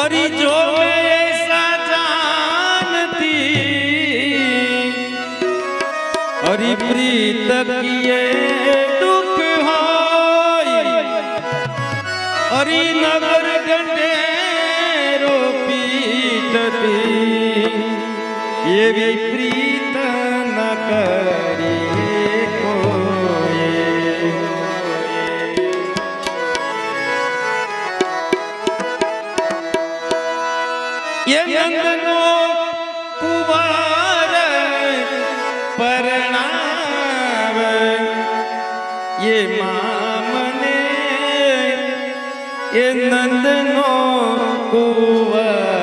अरे जो मैं ऐसा जानती अरे प्रीत किए दुख होई अरे नगर गंडेरो पीटती ये भी प्रीत न करी ये नंदनो कुवार परणाव ये मामने ये नंदनो कुवार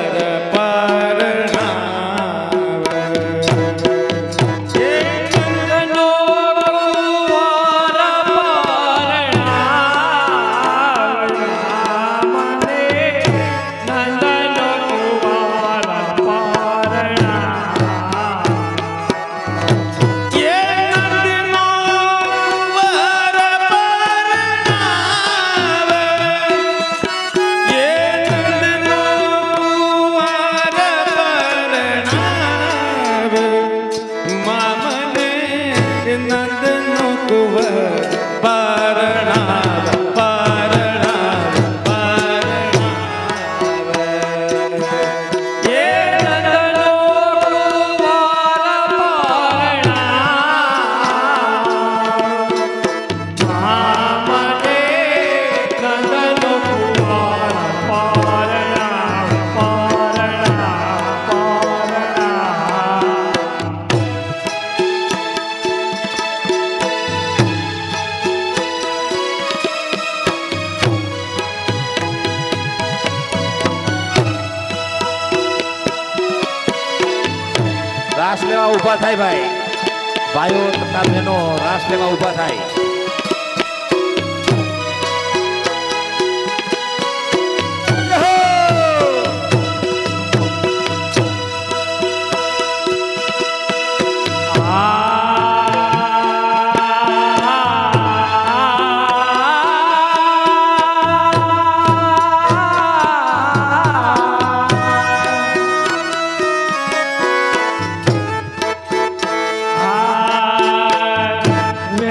રાસ લેવા ઊભા થાય ભાઈ ભાઈઓ તથા બહેનો રાસ લેવા ઊભા થાય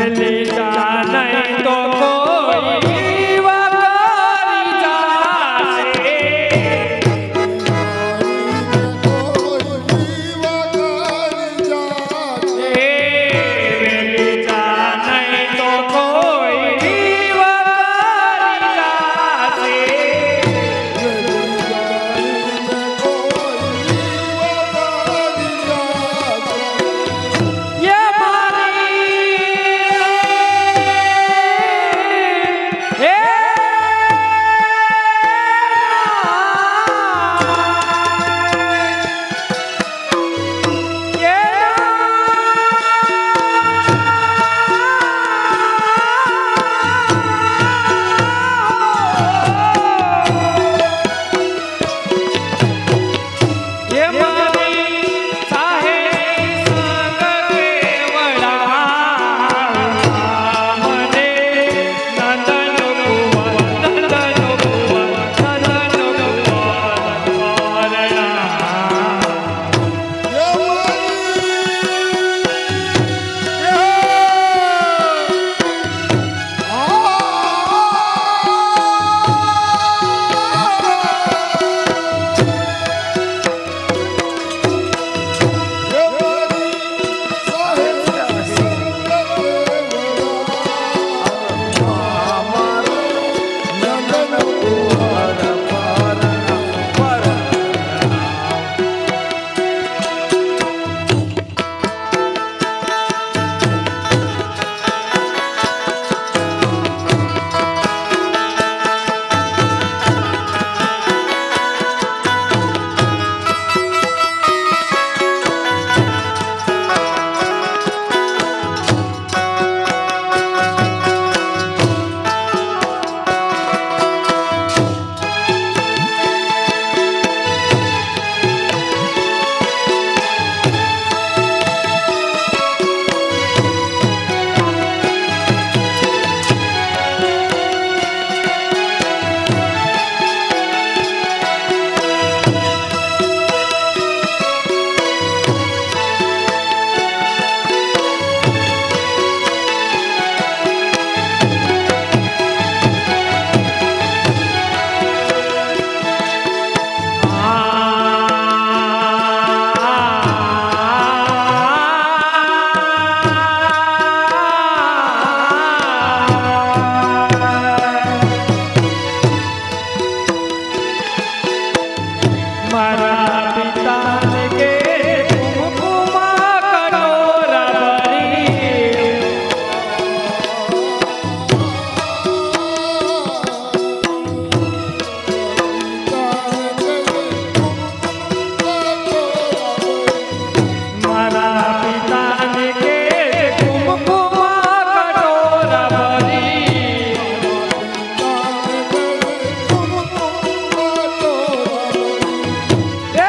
Lisa. મારા પિતાને કે કુમકુમા કટોરા ભરી મારા પિતાને કે કુમકુમા કટોરા ભરી એ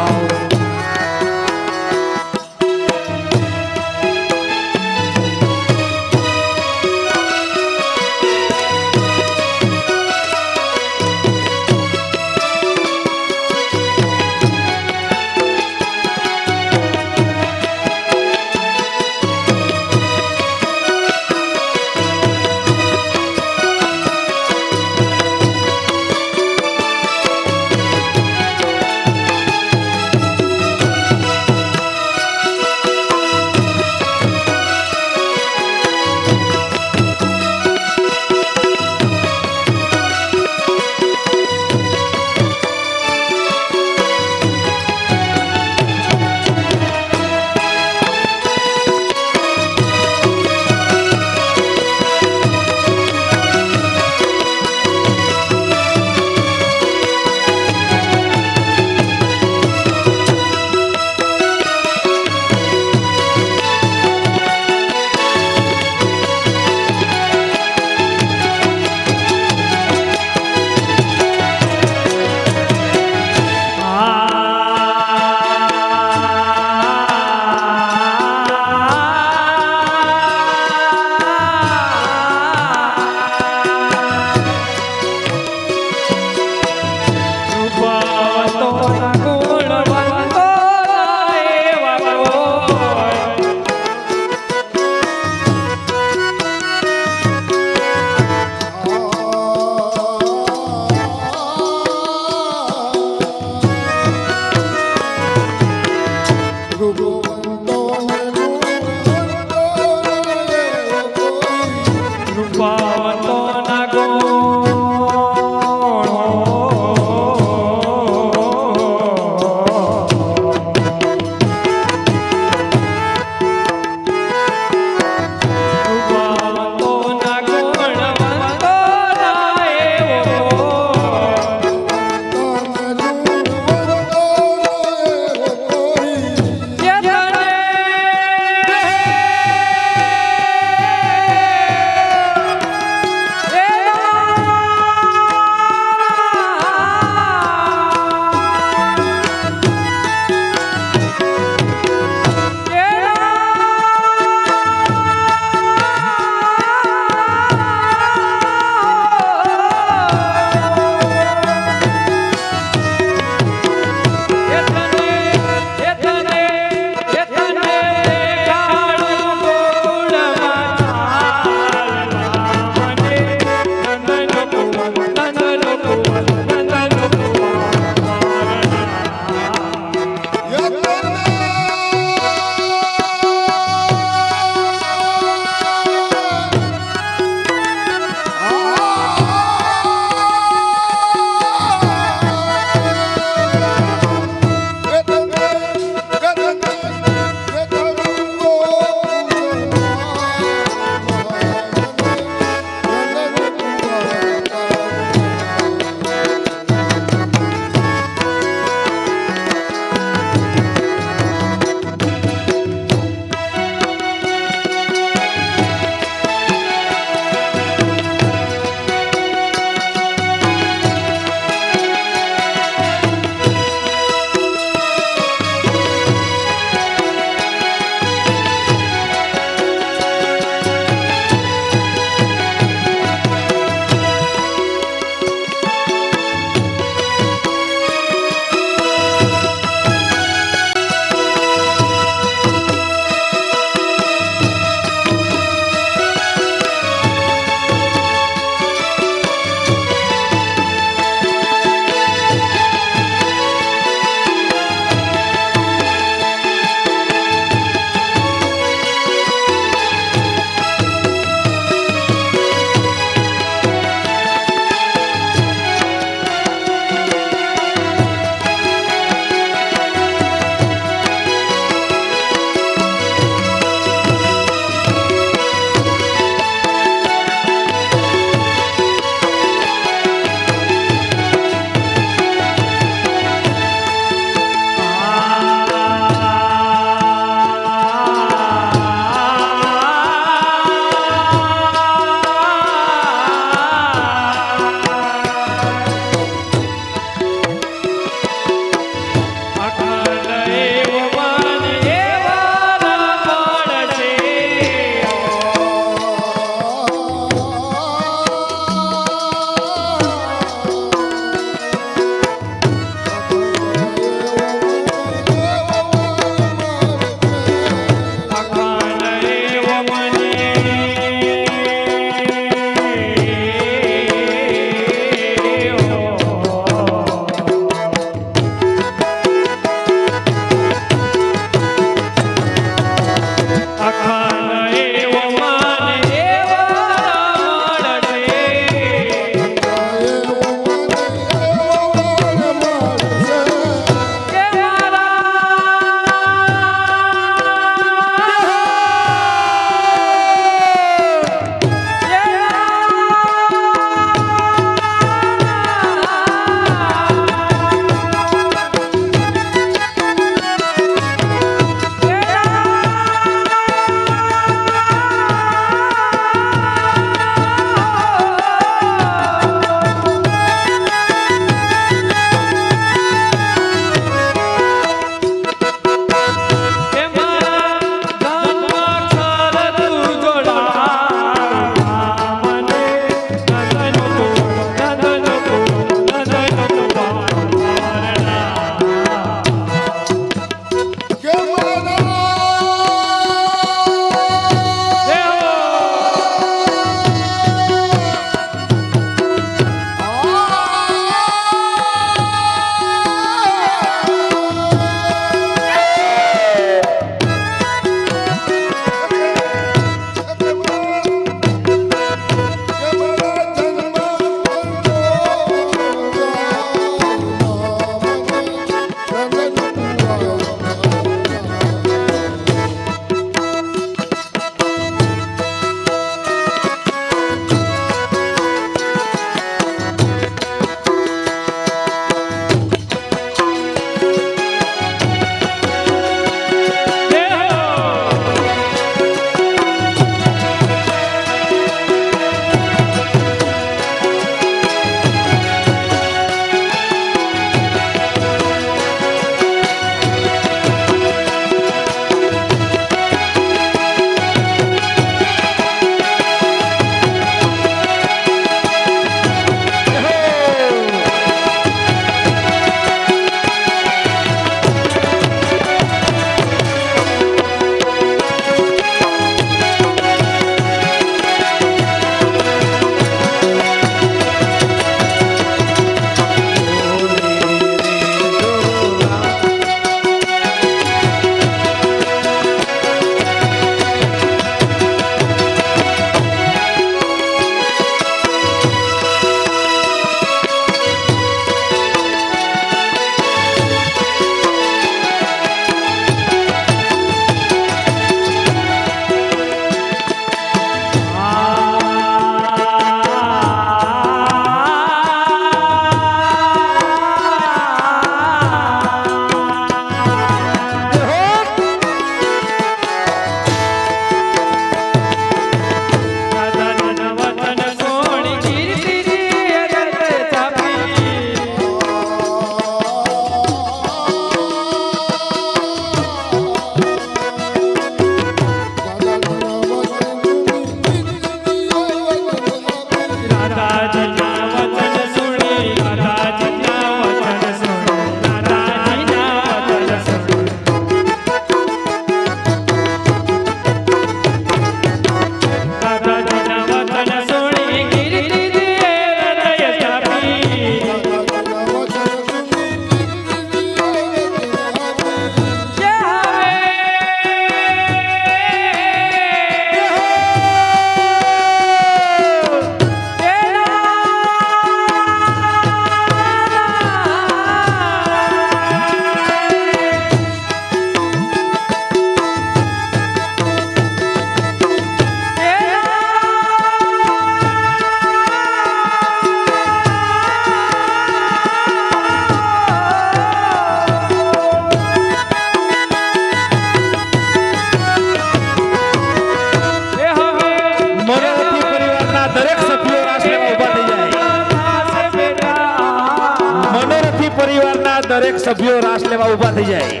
દરેક સભ્યો રાસ લેવા ઊભા થઈ જાય.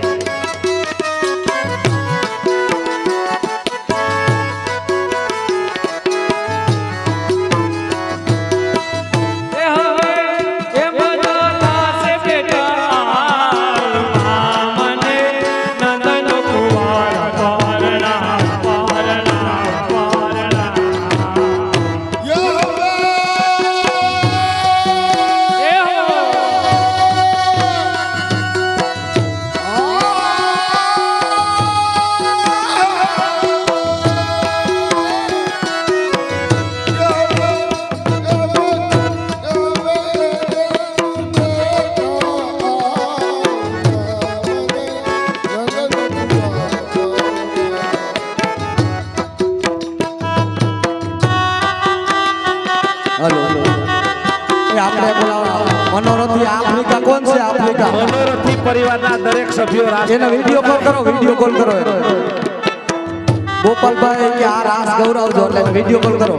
એ હવે એ બધા છે બેટા મને નંદન કુંવર પારણા પારણા પારણા એ હો हेलो ये આપણે બોલાવો મનોરથી આફ્રિકા કોણ છે આફ્રિકા મનોરથી પરિવારના દરેક સભ્યો રાસ એનો વિડિયો કોલ કરો ગોપાલભાઈ કે આ રાસ ગૌરવજો એટલે વિડિયો કોલ કરો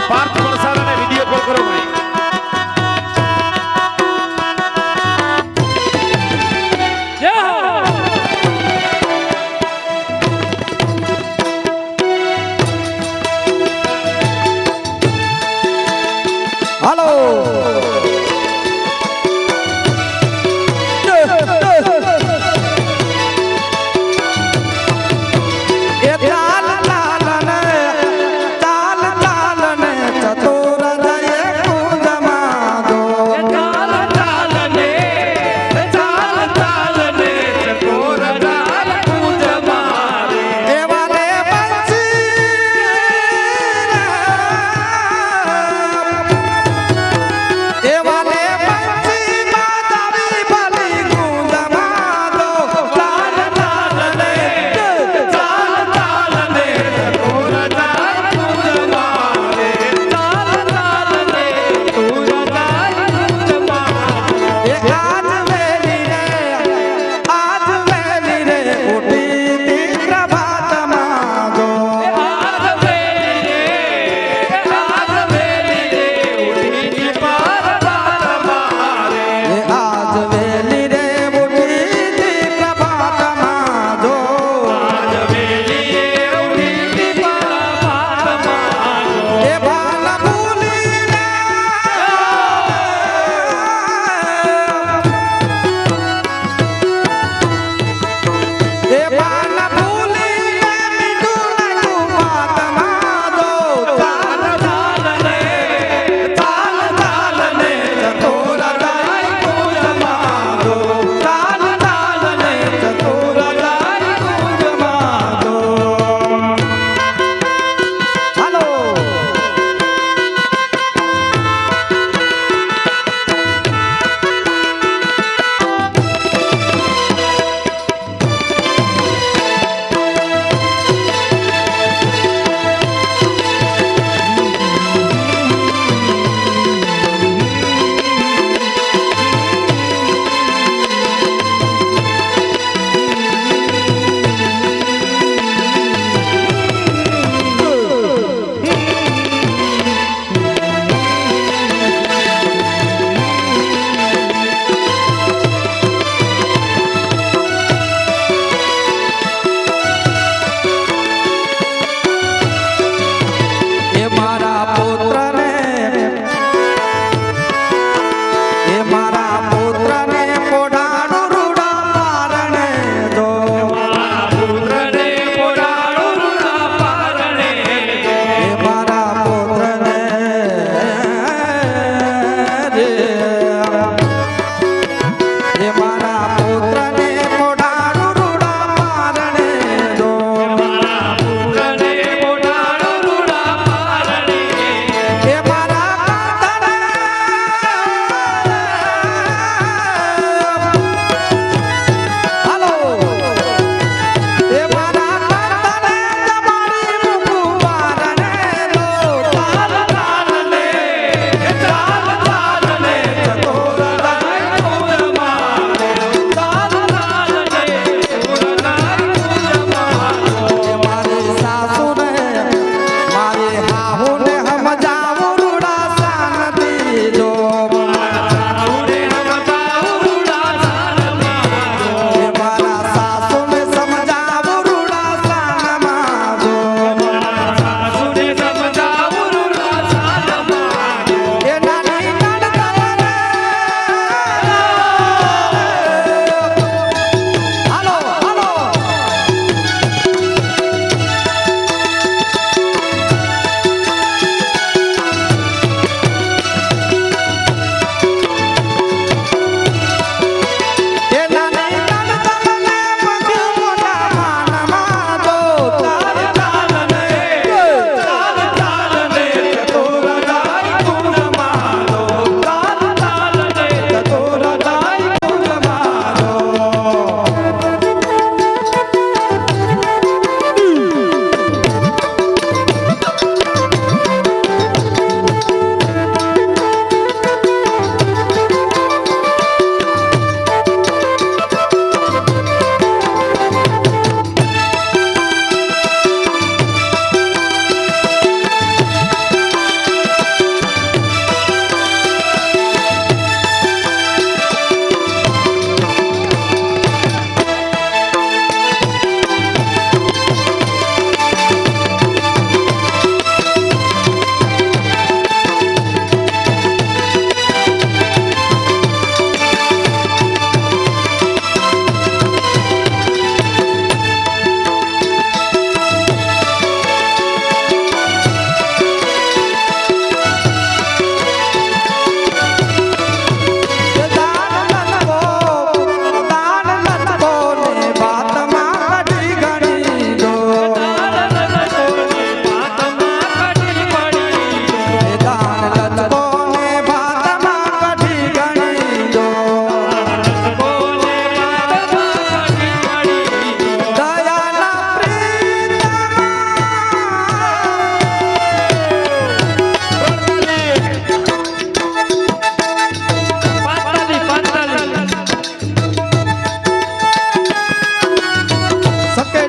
પાર્થ પરસારાને વિડિયો કોલ કરો ભાઈ. જય હો હાલો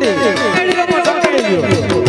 સંકેડી રમો સંકેડી ગયો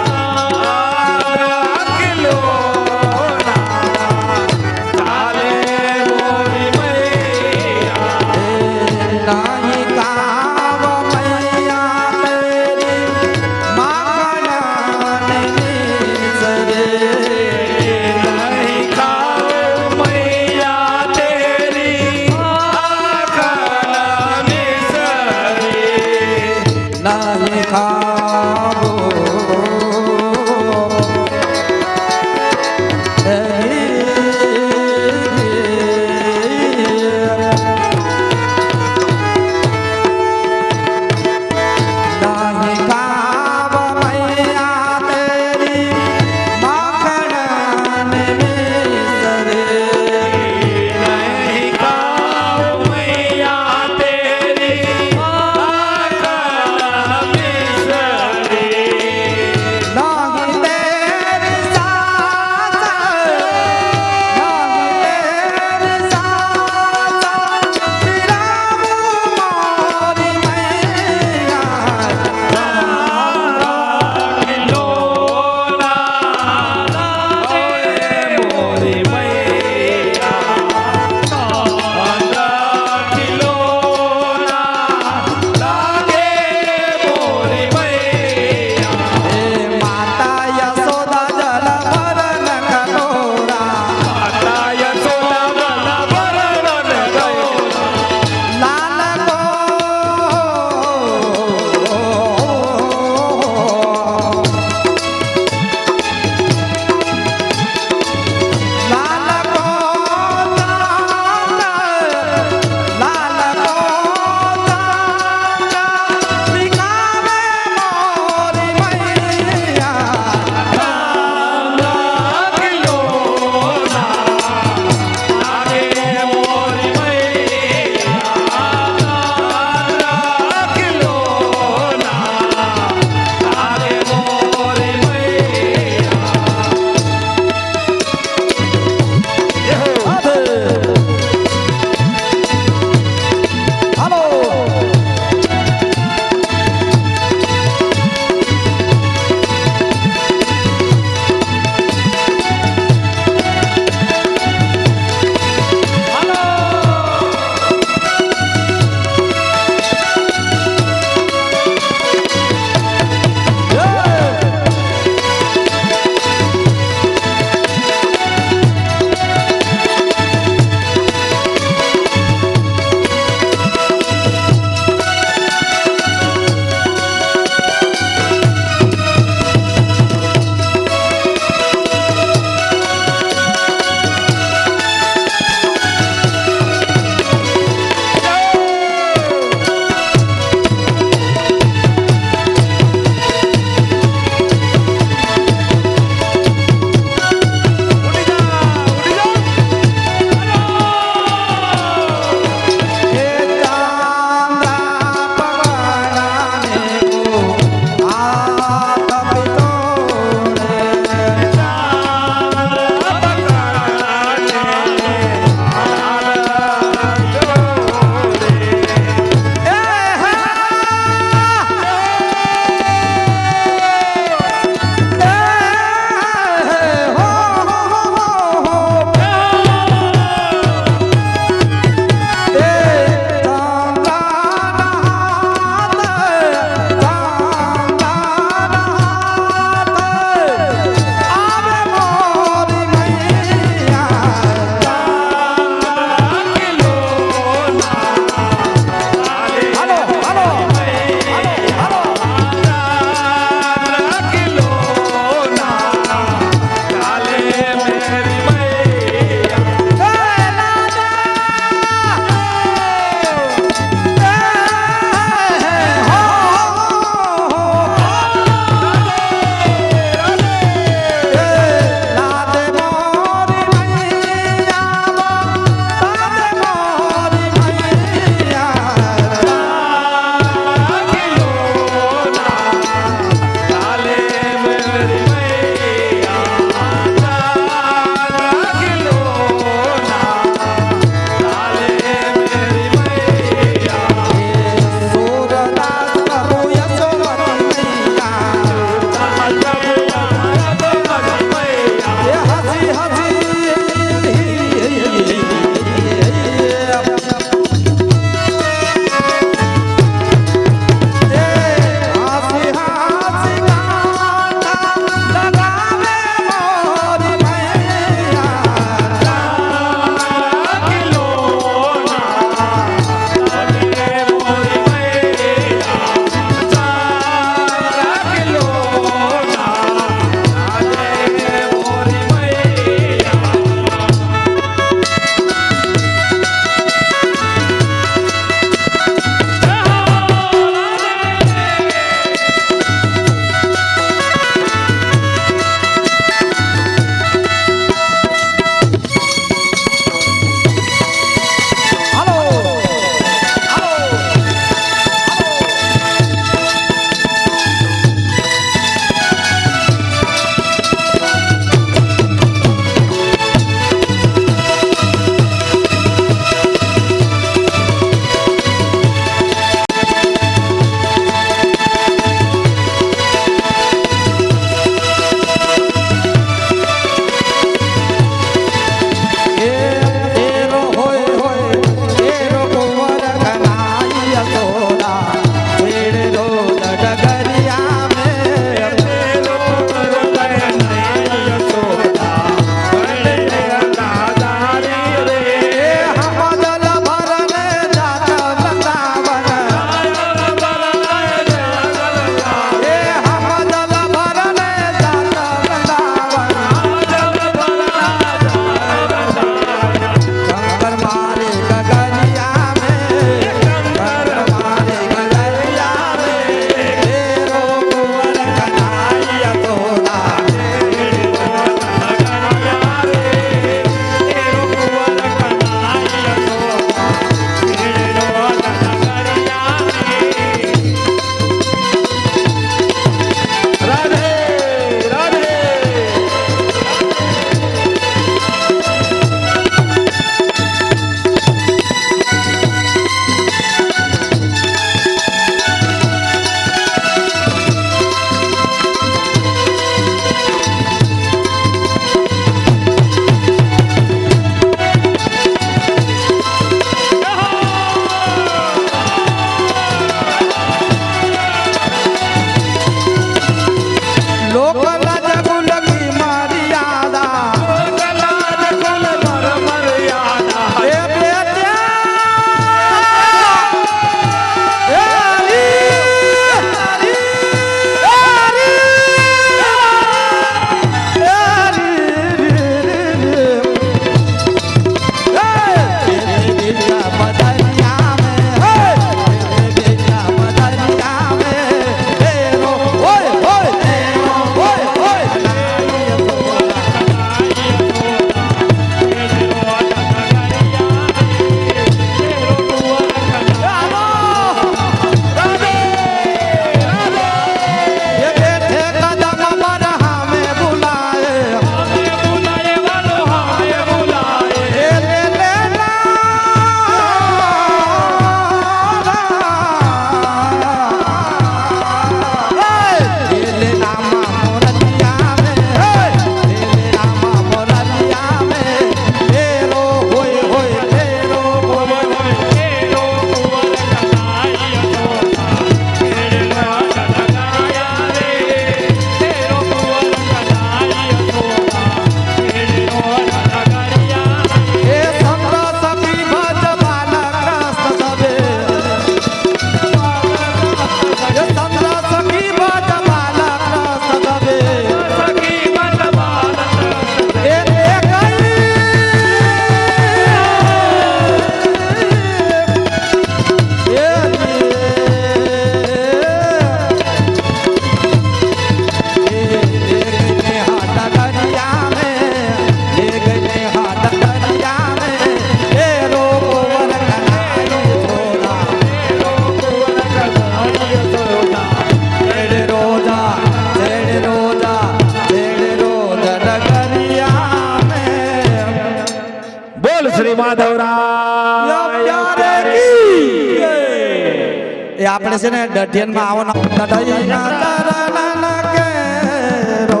એ આપણે છે ને દઢિયનમાં આવવાનો દઢિયના ચરણના કેરો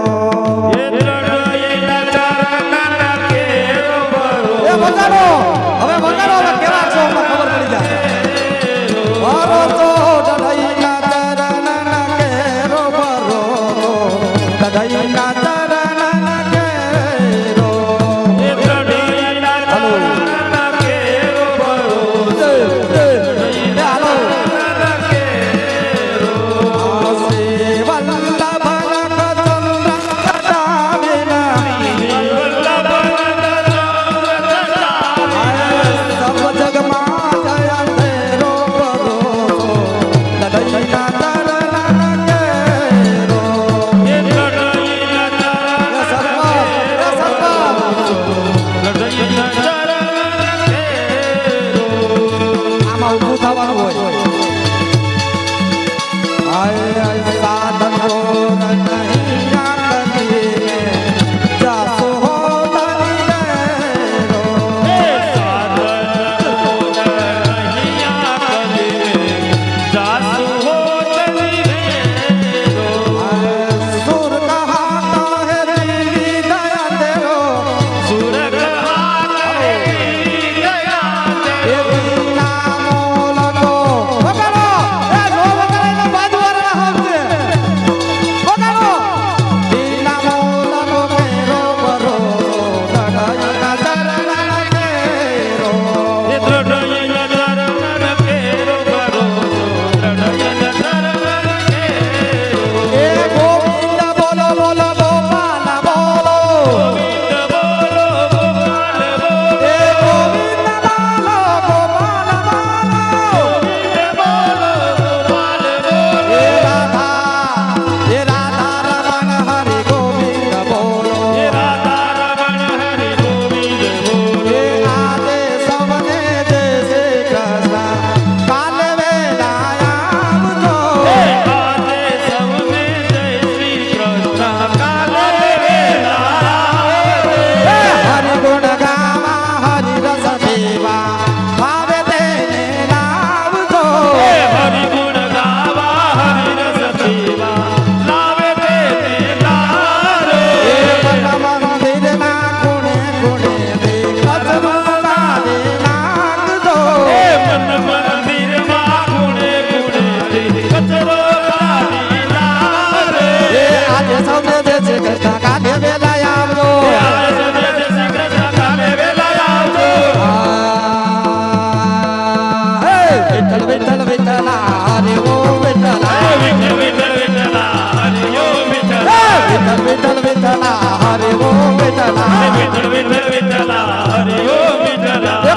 એ વગાડો હવે કેવા છો અમને ખબર પડી જાય ભરો તો દઢિયના ચરણના કેરો ભરો તો દઢિયના ચરણના કેરો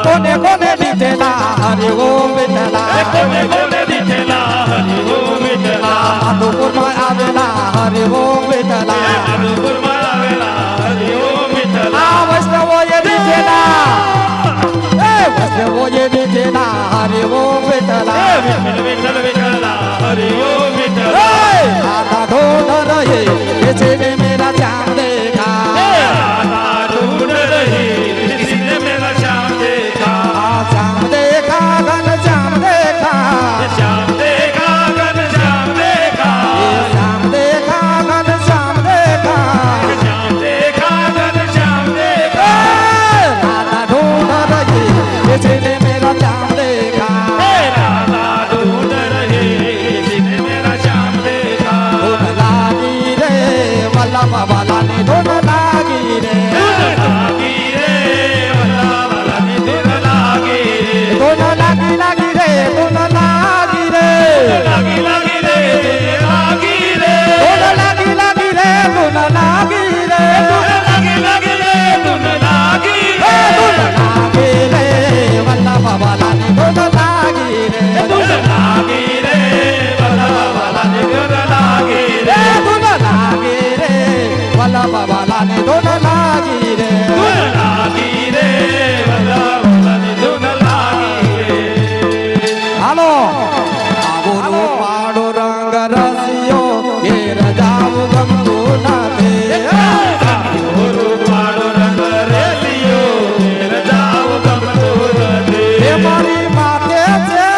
કોને કોને દીધેલા હરે ઓમ વિઠ્ઠલા કોને કોને દીધેલા હરે ઓમ વિઠ્ઠલા આદુપુરમાં આવેલા હરે ઓમ વિઠ્ઠલા આદુપુરમાં આવેલા હરે ઓમ વિઠ્ઠલા વૈષ્ણવોએ દીધેલા વૈષ્ણવોએ દીધેલા હરે ઓમ વિઠ્ઠલા વિઠ્ઠલ વિઠ્ઠલ વિઠ્ઠલા હરે ઓમ વિઠ્ઠલા આધા ઢોળ રહે किसी ने मेरा चाँद देखा आधा ढूंढ रही किसी ने मेरा चाँद देखा चाँद देखा घन चाँद देखा चाँद देखा घन चाँद देखा चाँद देखा घन चाँद देखा चाँद देखा घन चाँद देखा राधा ढूंढ रही किसी ने मेरा चाँद देखा राधा ढूंढ रही किसी ने मेरा चाँद देखा वाला ने धुन लागी रे वाला ने धुन लागी रे धुन लागी लागी रे धुन लागी रे लागी लागी रे लागी रे धुन लागी लागी रे धुन लागी रे धुन लागी लागी रे धुन लागी रे धुन लागी रे वाला वाला ने धुन लागी रे धुन लागी रे वाला वाला ने धुन लागी रे धुन लागी रे वाला वाला ने धुन लागी रे धुन लागी रे वाला वाला ने धुन लागी रे हालो आगो पाड़ो रंग रसियो घेर जाव गमतो नाथे आगो पाड़ो रंग रसियो घेर जाव गमतो नाथे हे मारी माते छे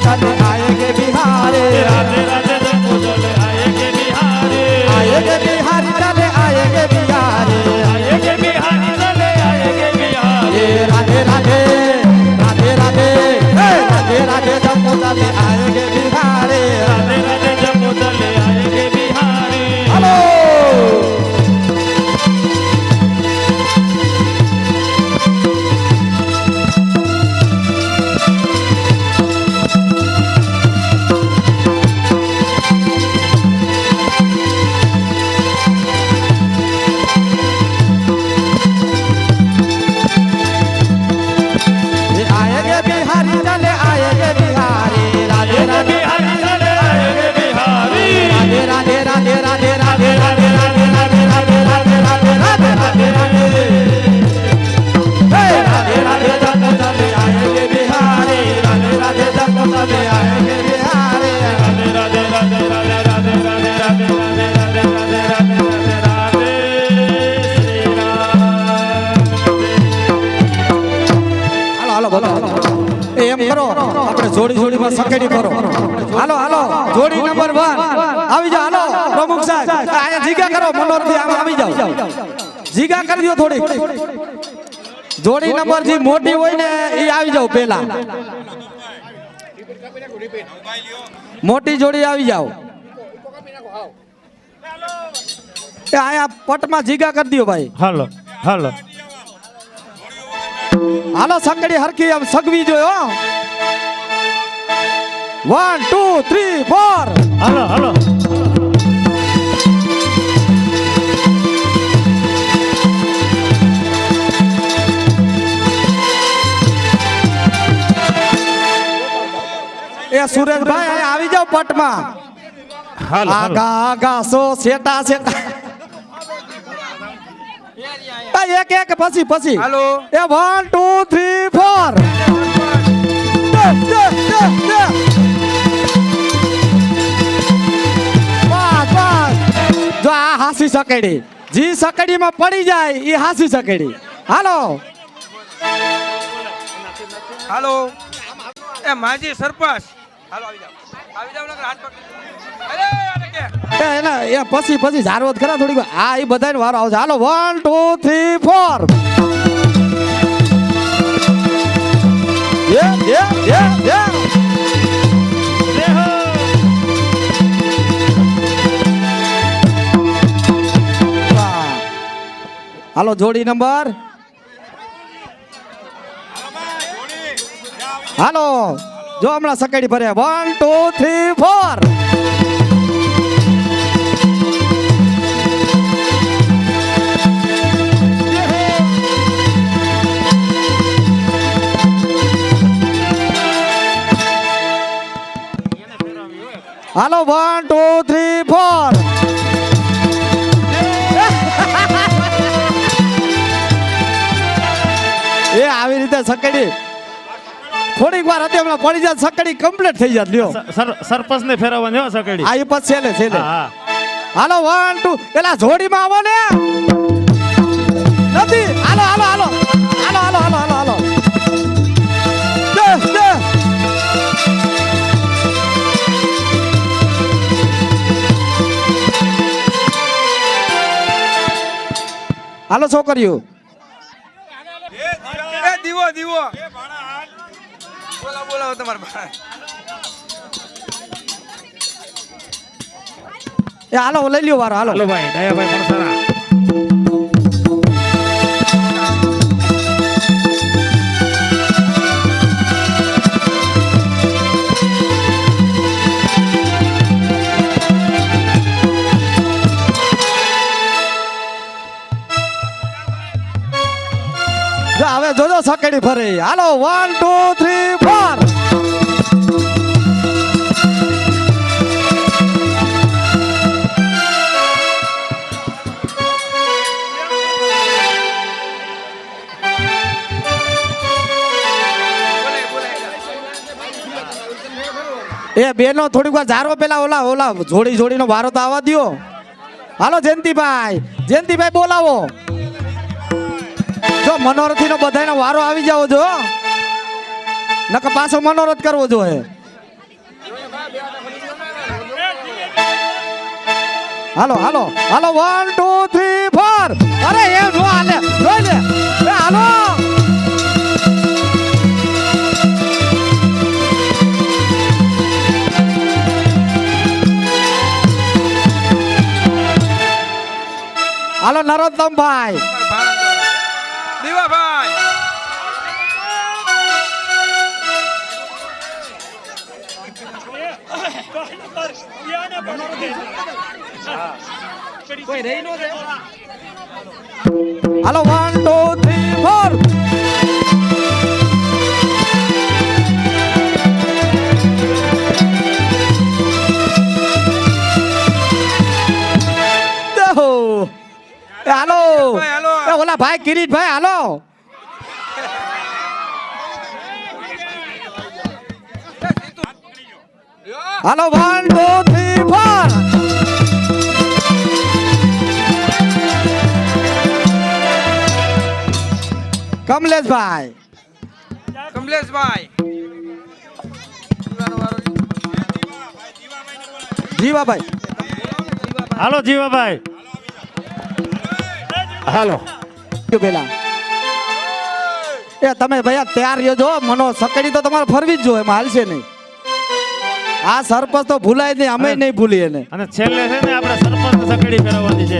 चले आएंगे बिहारी राधे राधे जम्मू चले आएंगे बिहारी आएंगे बिहारी चले आएंगे बिहारी आएंगे बिहारी चले आएंगे बिहारी राधे राधे राधे राधे राधे राधे जम्मू चले आएंगे बिहारी राधे राधे जम्मू चले आएंगे बिहारी हेलो आएंगे बिहारी चले आएंगे बिहारी राधे राधे बिहारी चले आएंगे बिहारी राधे राधे राधे राधे राधे राधे राधे राधे राधे राधे राधे राधे राधे राधे राधे राधे जम्मू चले आएंगे बिहारी राधे राधे जम्मू चले आएंगे बिहारी राधे राधे राधे राधे राधे राधे राधे राधे राधे राधे राधे राधे राधे श्री राम હાલો હાલો બોલો એમ કરો આપણે જોડી જોડીમાં સકેડી કરો હાલો હાલો જોડી નંબર 1 આવી જાઓ હાલો પ્રમુખ સાહેબ આયા જીગા કરો મનોરથી આમ આવી જાઓ જીગા કરી દો થોડી જોડી નંબર જે મોટી હોય ને એ આવી જાઓ પહેલા મોટી જોડી આવી જાઓ એ આયા પટમાં જીગા કરી દો ભાઈ હાલો હાલો હાલો સકડી હરખી આમ સગવી જોયો 1 2 3 4 હાલો હાલો એ સુરેશભાઈ અહીં આવી જાઓ પટમાં હાલો આગા આગા સો સેટા સેટા એક એક પછી પછી હાલો એ 1 2 3 4 જો આ હાસી સકેડી જી સકેડીમાં પડી જાય એ હાસી સકેડી હાલો હાલો એ માજી સરપંચ હાલો આવી જાવ નકર હાથ પકડી અરે આને કે એના એ પછી પછી ઝારવત ખરા થોડીક આ એ બધાને વારો આવશે હાલો 1 2 3 4 યે હાલો જોડી નંબર હાલો જો હમણાં સકેડી ભરે 1 2 3 4 હાલો 1 2 3 4 એ આવી રીતે સકડી થોડીક વાર હતી હમણાં પડી જાય સકડી કમ્પ્લીટ થઈ જાય લ્યો સરપંચ ને ફેરવવાની હો સકડી આ ઈ પછી છેલે છેલે હા હાલો 1 2 પેલા જોડીમાં આવો ને નથી હાલો હાલો હાલો હાલો હાલો હાલો હાલો હાલો દે દે હાલો છોકરીઓ એ દીવો દીવો બોલાવો બોલાવો તમાર ભાઈ એ હાલો લઈ લ્યો વારો હાલો હાલો ભાઈ દયાભાઈ પરસાણા હવે જોજો સકેડી ફરે હાલો 1 2 3 4 એ બેનો થોડીક વાર ઝારો પેલા ઓલા ઓલા જોડી જોડીનો વારો તો આવવા દ્યો હાલો જયંતિભાઈ બોલાવો જો મનોરથીનો બધાયનો વારો આવી જાવ જો નકર પાછો મનોરથ કરવો જોઈએ હાલો હાલો હાલો 1 2 3 4 અરે એ જો હાલે જોઈ લે એ હાલો હાલો નરોત્તમભાઈ દીવાભાઈ કોઈ રહી નો દે હાલો 1 2 3 4 દેહો એ હાલો ભાઈ, હાલો. એ ઓલા ભાઈ કિરીટભાઈ હાલો હાલો 1 2 3 4 કમલેશભાઈ કમલેશભાઈ જીવાભાઈ હાલો જીવાભાઈ હાલો કયો પેલા એ તમે ભૈયા તૈયાર રહ્યો છો મનો સકડી તો તમારે ફરવી જ જોઈએ એમાં હાલશે નહીં આ સરપંચ તો ભૂલાય નહીં અમે નહીં ભૂલીએ એને અને છેલ્લે છે ને આપણે સરપંચ સકડી ફેરવવાની છે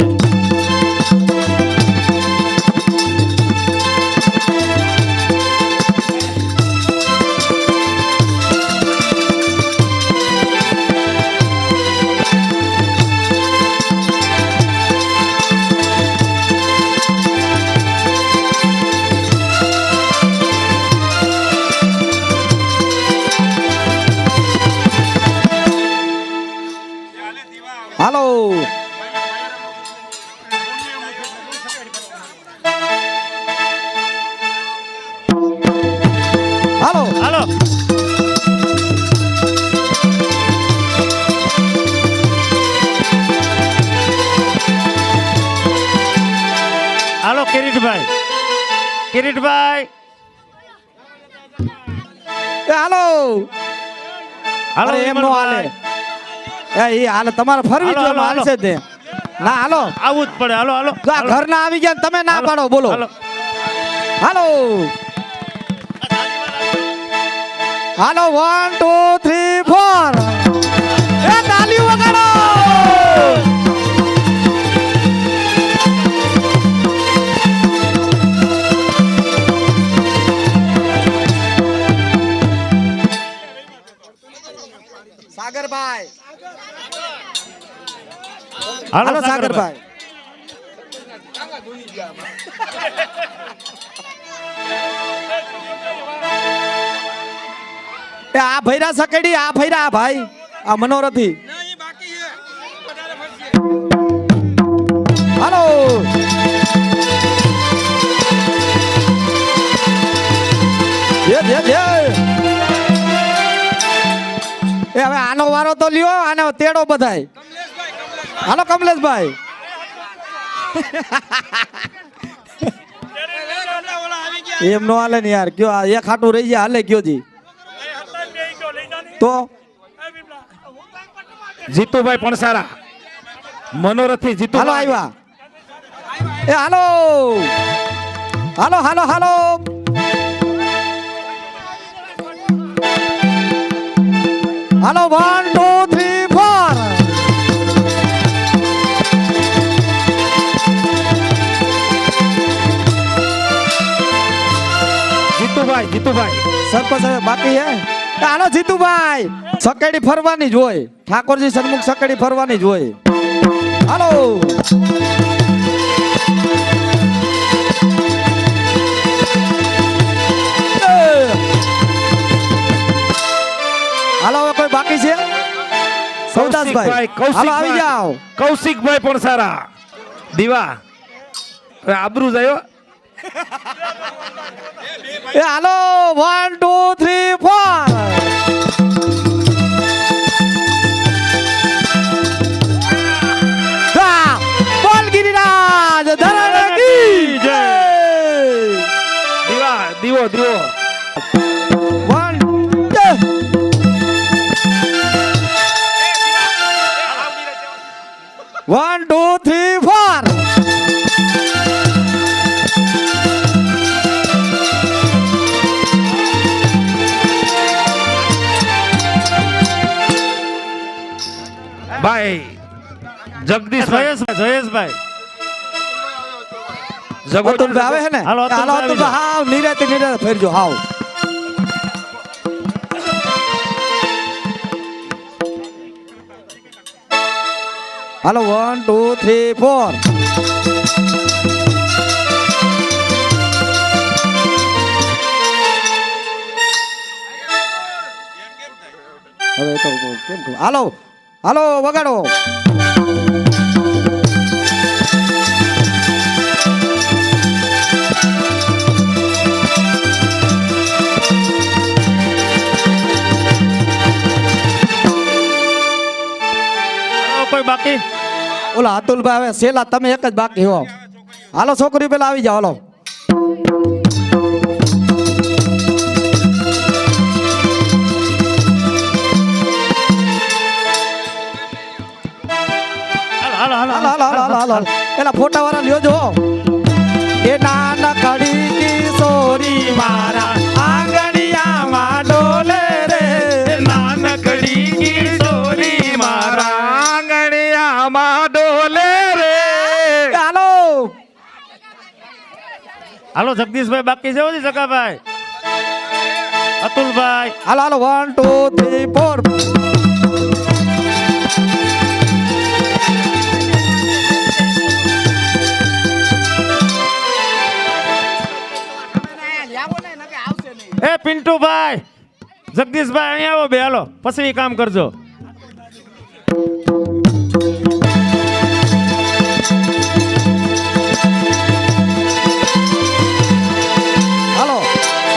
હાલો હાલો હાલો હાલો કિરીટભાઈ કિરીટભાઈ એ હાલો હાલો અરે એમ નો હાલે એ હાલે તમારે ફરવી હાલો, જોઈએ હાલો, હાલશે જ ને ના હાલો આવું જ પડે હાલો હાલો જો આ ઘર ના આવી ગયા ને તમે ના પાડો બોલો હાલો હાલો હાલો 1 2 3 4 એ તાલી વગાડો સાગરભાઈ હાલો સાગરભાઈ એ આ ભૈરા સકેડી આ ભૈરા આ ભાઈ આ મનોરથી ના એ બાકી છે વધારે ફરશે હાલો એ હવે આનો વારો તો લ્યો આનો તેડો બધાય હાલો કમલેશભાઈ એમ નો હાલે ને યાર કયો આ એક હાટું રહી જાય હાલે કયો જી તો જીતુભાઈ પણસારા મનોરથી હાલો જીતુભાઈ આવ્યા એ હાલો હાલો હાલો હાલો હાલો 1 2 3 4 જીતુભાઈ જીતુભાઈ સરપંચ હવે બાકી હે હાલો જીતુભાઈ સકેડી ફરવાની જ હોય ઠાકોરજી સન્મુખ સકેડી ફરવાની જ હોય હાલો હાલો હવે કોઈ બાકી છે સૌદાસભાઈ હાલો આવી જાઓ કૌશિકભાઈ પણસારા દીવા હવે આબરૂ જાય એ હાલો 1 2 3 4 બોલ ગિરિરાજ ધરાણા કી જય દીવા દીવો દીવો 1 2 1 ભાઈ જગદીશભાઈ જયેશભાઈ અતુલભાઈ આવે છે ને હાલો, અતુલભાઈ હાલો અતુલભાઈ હાવ નિરાતે ફેરજો હાવ હાલો 1 2 3 4 હવે તો કેમ કહું? હાલો હાલો વગાડો કોઈ બાકી ઓલા અતુલભાઈ હવે સેલા તમે એક જ બાકી હો હાલો છોકરી પેલા આવી જાઓ હાલો હાલો હાલો હાલો હાલો હાલો હાલો હાલો પેલા ફોટા વાળા લ્યો જો એ નાનકડી કિશોરી મારા આંગણિયામાં ડોલે રે નાનકડી કિશોરી મારા આંગણિયામાં ડોલે રે. હાલો હાલો જગદીશભાઈ બાકી છે ઓજી સકાભાઈ અતુલભાઈ હાલો હાલો 1 2 3 4 એ પિન્ટુભાઈ જગદીશભાઈ અહીંયા આવો બે હાલો પછી કામ કરજો હાલો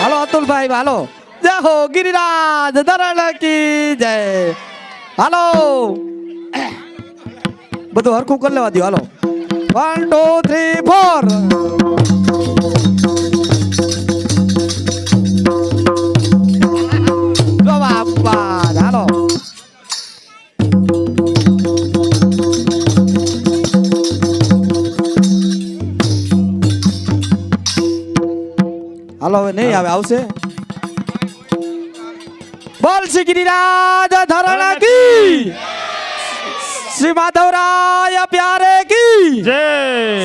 હાલો અતુલભાઈ હાલો જય હો ગિરિરાજ ધરણ કી જય હાલો બધું હરખું કરી લેવા દો હાલો 1 2 3 4 જો બાપા હાલો હાલો હવે નહીં આવે આવશે બોલ શ્રી ગિરિરાજ ધરણ કી શ્રી માધવરાય પ્યારે કી જય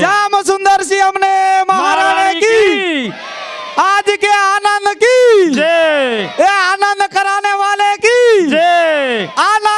श्याम सुंदर सी हमने महारानी की आज के आनंद की જય ये आनंद कराने वाले की જય आनंद